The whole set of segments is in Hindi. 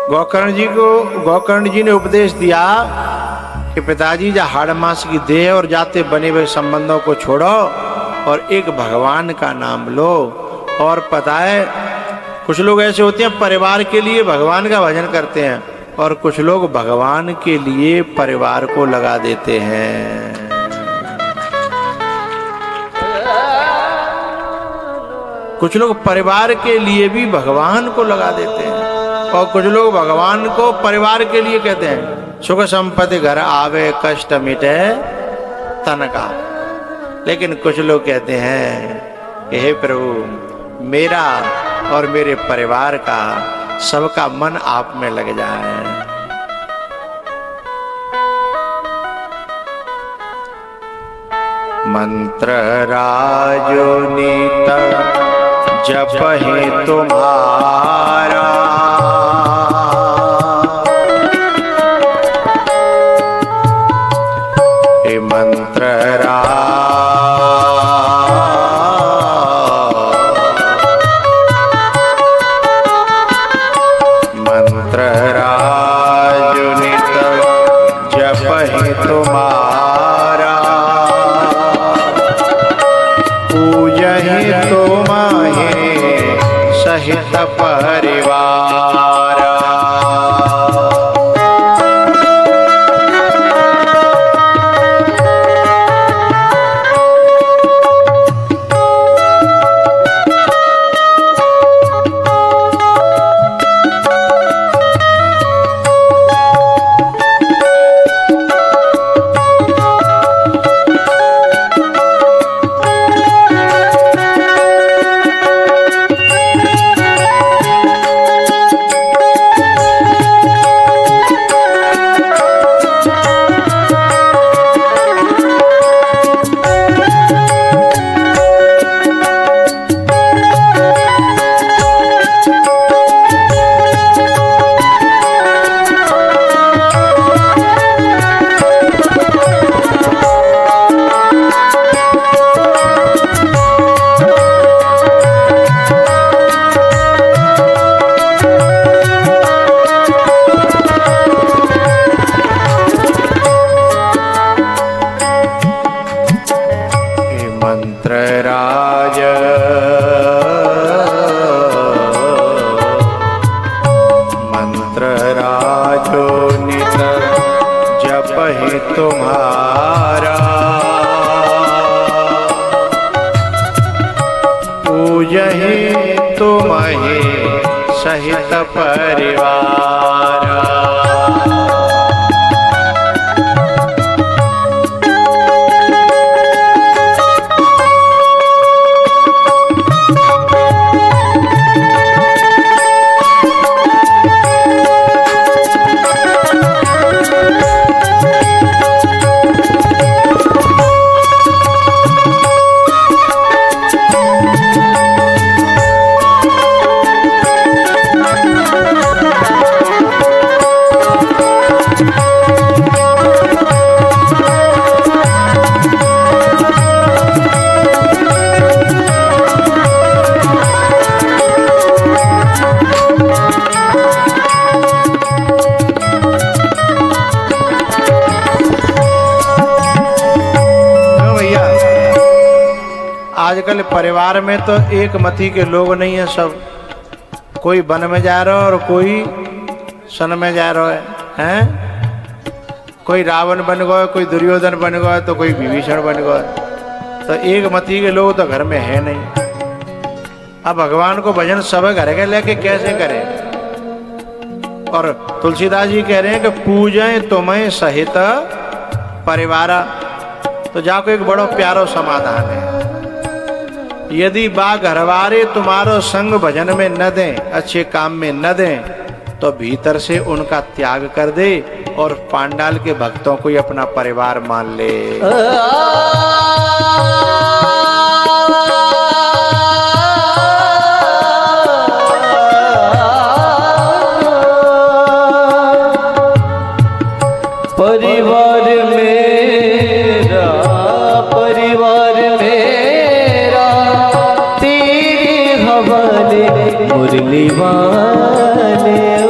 गोकर्ण जी ने उपदेश दिया कि पिताजी जा हाड़ मास की देह और जाते बने हुए संबंधों को छोड़ो और एक भगवान का नाम लो। और पता है कुछ लोग ऐसे होते हैं परिवार के लिए भगवान का भजन करते हैं और कुछ लोग भगवान के लिए परिवार को लगा देते हैं। कुछ लोग परिवार के लिए भी भगवान को लगा देते हैं और कुछ लोग भगवान को परिवार के लिए कहते हैं। सुख संपत्ति घर आवे कष्ट मिटे तन का। लेकिन कुछ लोग कहते हैं कि हे प्रभु मेरा और मेरे परिवार का सबका मन आप में लग जाए। मंत्र राजोनीत जपहि तुम्हारा हे मंत्र राजुनित जपहि तुम्हारा पूजहि तुम्हें सहित परिवार। जपहि तुम्हारा पूजहि तुम्हें सहित परिवार। आजकल परिवार में तो एक मति के लोग नहीं है, सब कोई वन में जा रहा है और कोई सन में जा रहा है। कोई रावण बन गया, कोई दुर्योधन बन गया, तो कोई विभीषण बन गया। तो एक मति के लोग तो घर में है नहीं। अब भगवान को भजन सब घर के लेके कैसे करें। और तुलसीदास जी कह रहे हैं कि पूजें तुम्हें सहित परिवारा। तो जाको एक बड़ा प्यारो समाधान है। यदि बा घरवारे तुम्हारो संग भजन में न दें, अच्छे काम में न दें, तो भीतर से उनका त्याग कर दे और पांडाल के भक्तों को ही अपना परिवार मान ले। परिवार मेरा, परिवार मेरा, तेरे हवाले मुरली वाले।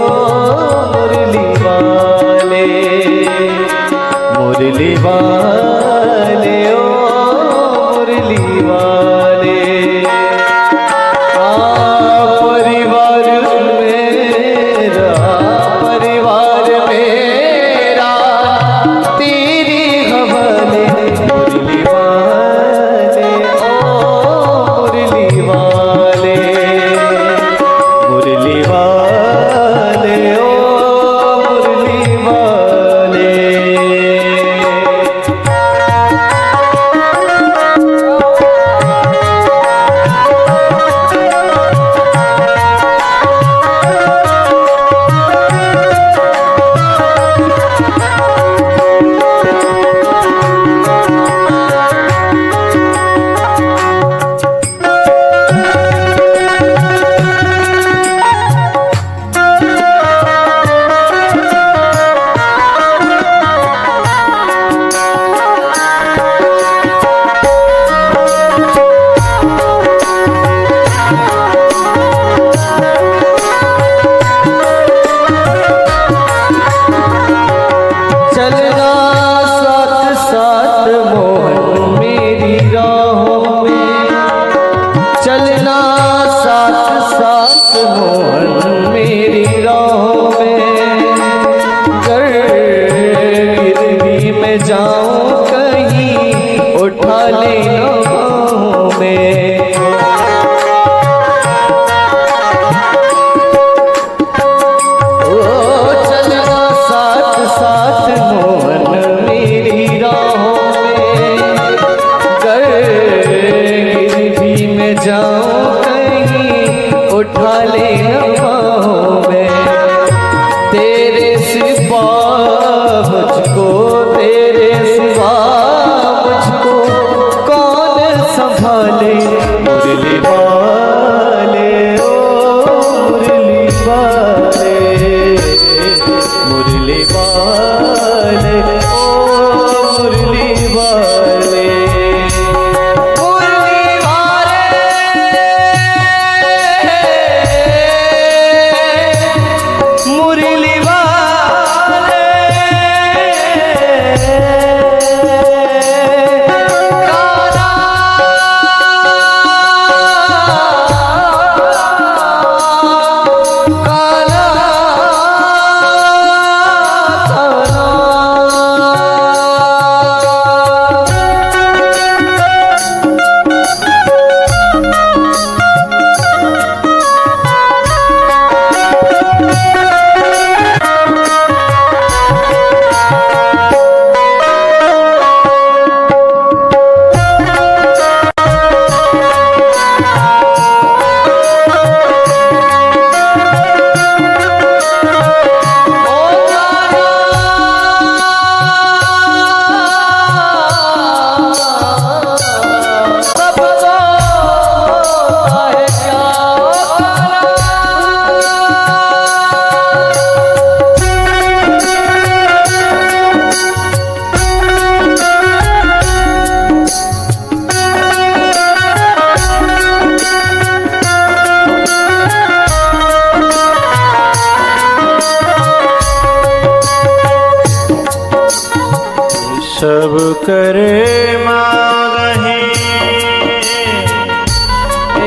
सब करे मागहि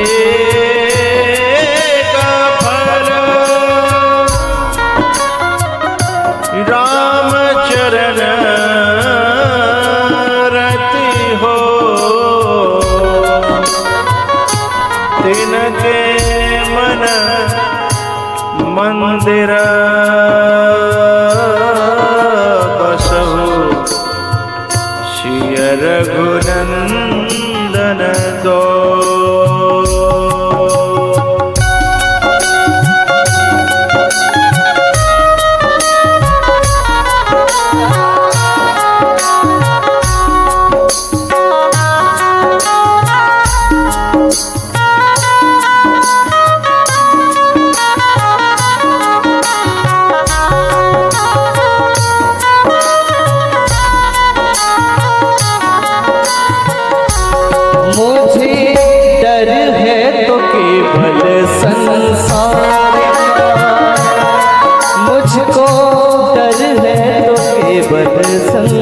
एक फल, राम चरण रति हो, तिनके मन मंदिर रघुनंदन दो।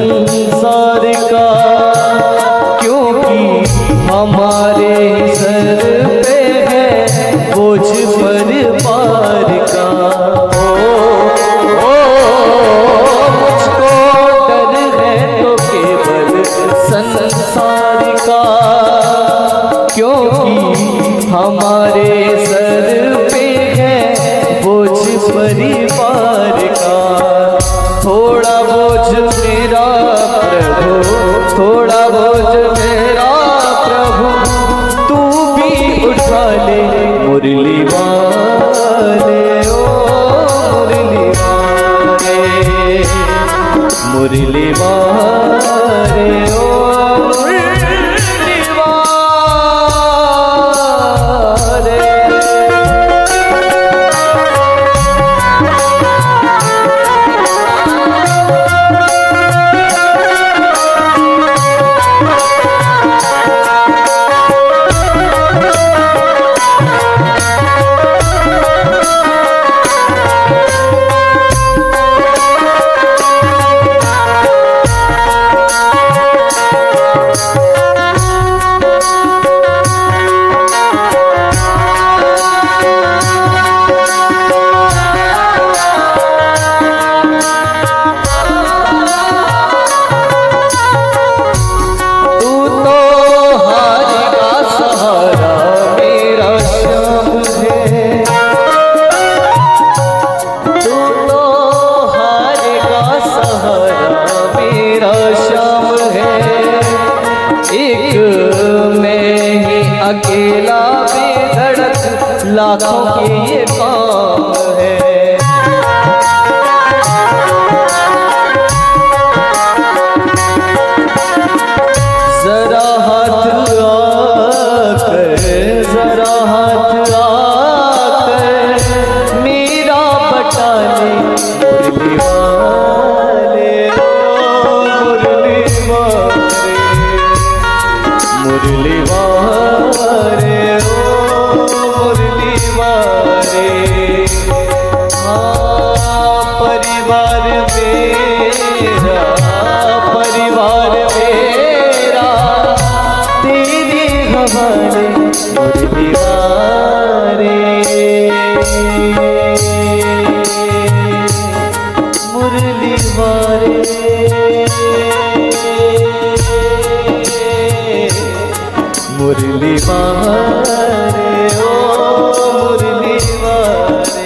संसार का, क्योंकि हमारे सर पे है बोझ परिवार का। मुझको डर है तो केवल संसार का, क्योंकि हमारे सर पे है बोझ परिवार का। थोड़ा बोझ मेरा प्रभु, थोड़ा बोझ मेरा प्रभु, तू भी उठा ले मुरली वाले, ओ मुरली वाले, मुरली वाले, ओ मुरली वाले। अकेला बेधड़क लाखों के ये काम है। जरा हाथ आकर, जरा हाथ आकर मेरा बटा ले मुरली वाले, मुरली वाले, मुरली वाले, मुरली वाले। परिवार मेरा, परिवार मेरा तेरे हवाले मुरली वाले, मुरली वाले, मुरली वाले, ओ मुरली वाले।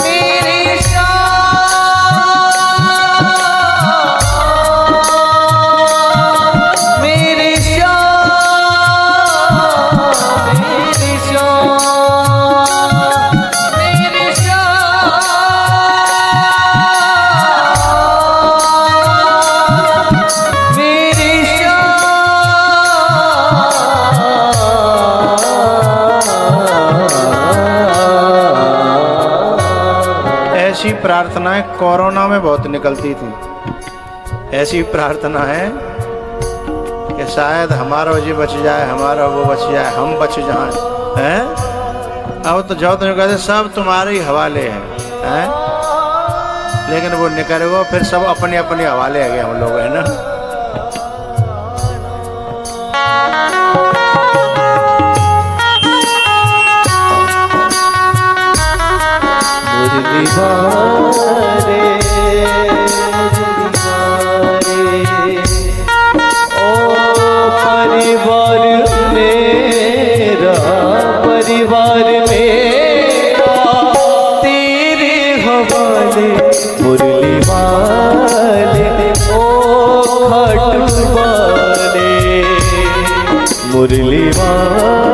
मेरी शान, मेरी शान, मेरी शान, मेरी शान, मेरी ऐसी प्रार्थनाएं कोरोना में बहुत निकलती थी। ऐसी प्रार्थना है कि शायद हमारा जी बच जाए, हमारा वो बच जाए, हम बच जाएं, हैं? अब तो जो तुम कहते सब तुम्हारे ही हवाले हैं, हैं? लेकिन वो निकल गो, फिर सब अपने अपने हवाले आ गए हम लोग, है ना। मुरली बारे ओ परिवार मेरा, परिवार मेरा तेरे हवाले। मुरली वाले ओ खट वाले, मुरली वाले ओ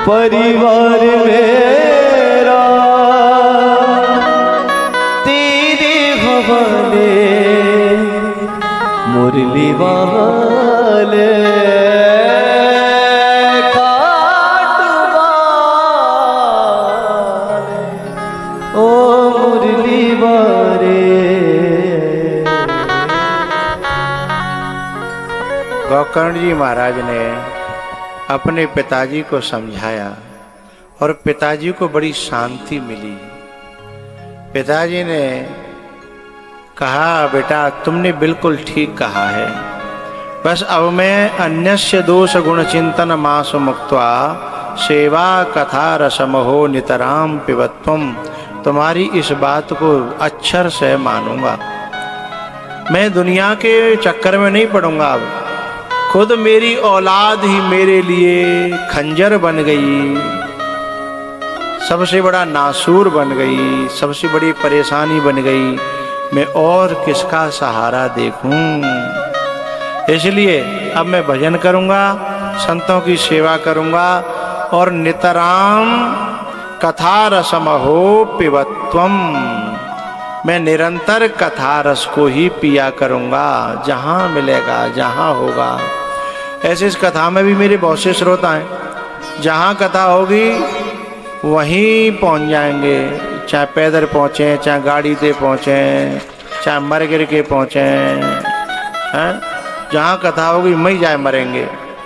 परिवार मेरा तेरे हवाले। मुरली वाले काट वाले ओ मुरली वाले। गोकर्ण जी महाराज ने अपने पिताजी को समझाया और पिताजी को बड़ी शांति मिली। पिताजी ने कहा, बेटा तुमने बिल्कुल ठीक कहा है, बस अब मैं अन्यस्य दोष गुण चिंतन मासु मुक्त्वा सेवा कथा रसमहो नितराम पिबत्वम। तुम्हारी इस बात को अक्षर से मानूंगा, मैं दुनिया के चक्कर में नहीं पड़ूंगा। अब खुद मेरी औलाद ही मेरे लिए खंजर बन गई, सबसे बड़ा नासूर बन गई, सबसे बड़ी परेशानी बन गई, मैं और किसका सहारा देखूं। इसलिए अब मैं भजन करूंगा, संतों की सेवा करूंगा और नितराम कथा रसमहो पिबत्वम, मैं निरंतर कथा रस को ही पिया करूंगा, जहां मिलेगा जहां होगा। ऐसे इस कथा में भी मेरे बहुत से श्रोता हैं, जहाँ कथा होगी वहीं पहुँच जाएंगे, चाहे पैदल पहुँचें, चाहे गाड़ी से पहुँचें, चाहे मर गिर के पहुँचें, हैं। जहाँ कथा होगी वहीं जाए मरेंगे।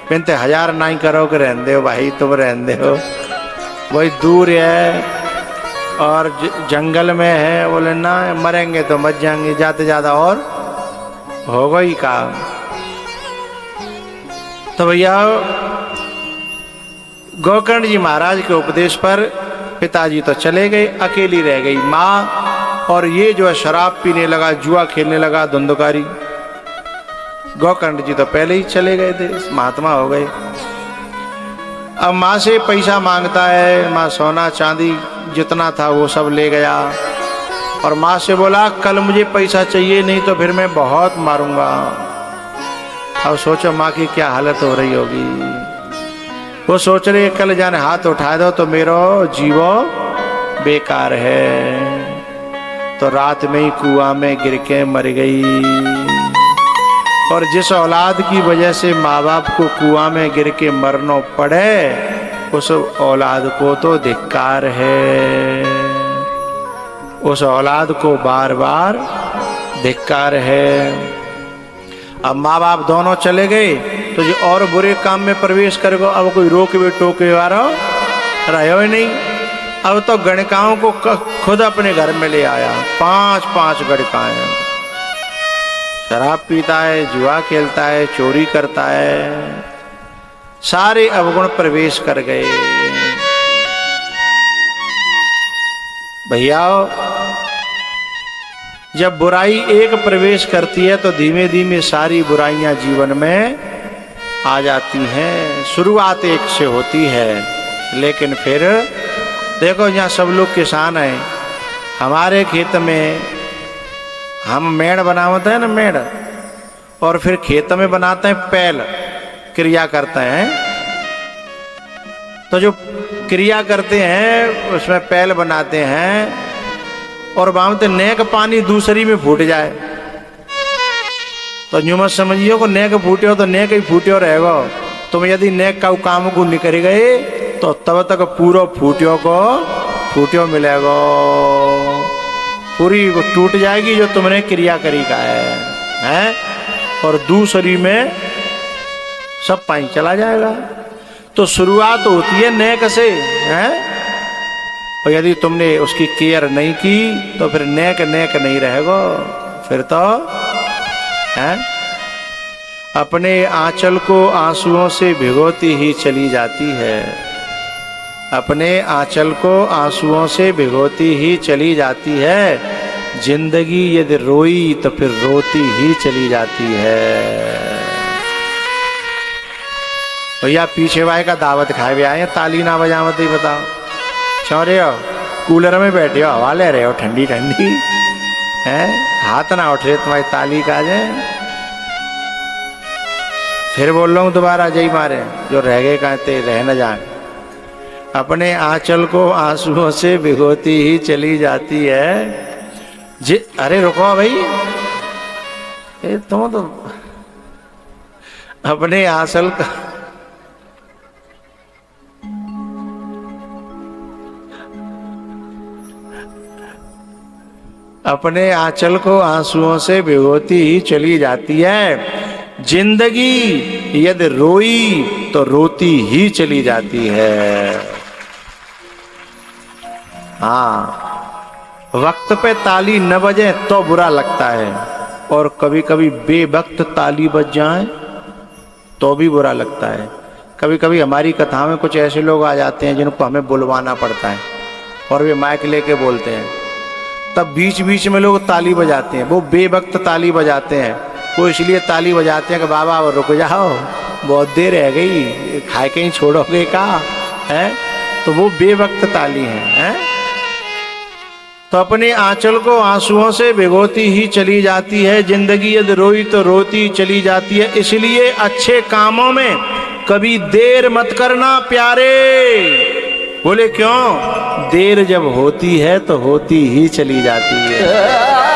बिनते हजार नहीं करो कि रहने हो भाई, तुम रहने हो, वही दूर है और जंगल में है, बोले ना मरेंगे तो मर जाएंगे, जाते ज़्यादा और होगा ही काम। तो भैया गोकर्ण जी महाराज के उपदेश पर पिताजी तो चले गए, अकेली रह गई माँ, और ये जो है शराब पीने लगा, जुआ खेलने लगा, धुंधकारी। गोकर्ण जी तो पहले ही चले गए थे, महात्मा हो गए। अब माँ से पैसा मांगता है, माँ सोना चांदी जितना था वो सब ले गया और माँ से बोला कल मुझे पैसा चाहिए, नहीं तो फिर मैं बहुत मारूंगा। अब सोचो माँ की क्या हालत हो रही होगी। वो सोच रही कल जाने हाथ उठा दो तो मेरा जीवो बेकार है। तो रात में ही कुआं में गिर के मर गई। और जिस औलाद की वजह से माँ बाप को कुआं में गिर के मरना पड़े, उस औलाद को तो धिक्कार है, उस औलाद को बार बार धिक्कार है। अब माँ बाप दोनों चले गए तो जो और बुरे काम में प्रवेश करेगा, अब कोई रोके टोके वाला रहो ही नहीं। अब तो गणिकाओं को खुद अपने घर में ले आया, 5 गणिकाएं। शराब पीता है, जुआ खेलता है, चोरी करता है, सारे अवगुण प्रवेश कर गए। भैया जब बुराई एक प्रवेश करती है तो धीमे धीमे सारी बुराइयां जीवन में आ जाती हैं। शुरुआत एक से होती है, लेकिन फिर देखो यहाँ सब लोग किसान हैं। हमारे खेत में हम मेड़ बनाते हैं ना, मेड़, और फिर खेत में बनाते हैं पैल, क्रिया करते हैं। तो जो क्रिया करते हैं उसमें पैल बनाते हैं और बामते नेक पानी दूसरी में फूट जाए तो यूं मत समझियो को नेक फूटे हो तो नेक ही फूटे हो रहेगा। तुम यदि नेक का काम को निकल गए तो तब तक पूरा फूटियो मिलेगा, पूरी वो टूट जाएगी जो तुमने क्रिया करी का है? और दूसरी में सब पानी चला जाएगा। तो शुरुआत होती है नेक से, हैं? और यदि तुमने उसकी केयर नहीं की तो फिर नेक नहीं रहेगा। फिर तो हैं? अपने आंचल को आंसुओं से भिगोती ही चली जाती है, अपने आंचल को आंसुओं से भिगोती ही चली जाती है। जिंदगी यदि रोई तो फिर रोती ही चली जाती है। भैया पीछे वाले का दावत खाए भी आए, ताली ना बजावत ही बताओ। क्यों रहे हो? कूलर में बैठे हो, हवा ले रहे हो ठंडी ठंडी, हैं? हाथ ना उठ रहे तुम्हारी ताली का जाए। फिर बोल रहा हूँ दोबारा, जय मारे जो रह गए कहते रह न जाए। अपने आंचल को आंसुओं से भिगोती ही चली जाती है। अरे रुको भाई, तुम तो अपने आंचल का अपने आंचल को आंसुओं से भिगोती ही चली जाती है। जिंदगी यदि रोई तो रोती ही चली जाती है। हाँ, वक्त पे ताली न बजे तो बुरा लगता है, और कभी कभी बेवक्त ताली बज जाए तो भी बुरा लगता है। कभी कभी हमारी कथा में कुछ ऐसे लोग आ जाते हैं जिनको हमें बुलवाना पड़ता है और वे माइक लेके बोलते हैं, तब बीच बीच में लोग ताली बजाते हैं। वो बेवक्त ताली बजाते हैं, वो इसलिए ताली बजाते हैं कि बाबा रुक जाओ, बहुत देर रह गई, खाए कहीं छोड़ोगे का है? तो वो बेवक्त ताली है। तो अपने आंचल को आंसुओं से भिगोती ही चली जाती है। जिंदगी यदि रोई तो रोती चली जाती है। इसलिए अच्छे कामों में कभी देर मत करना प्यारे। बोले क्यों? देर जब होती है तो होती ही चली जाती है।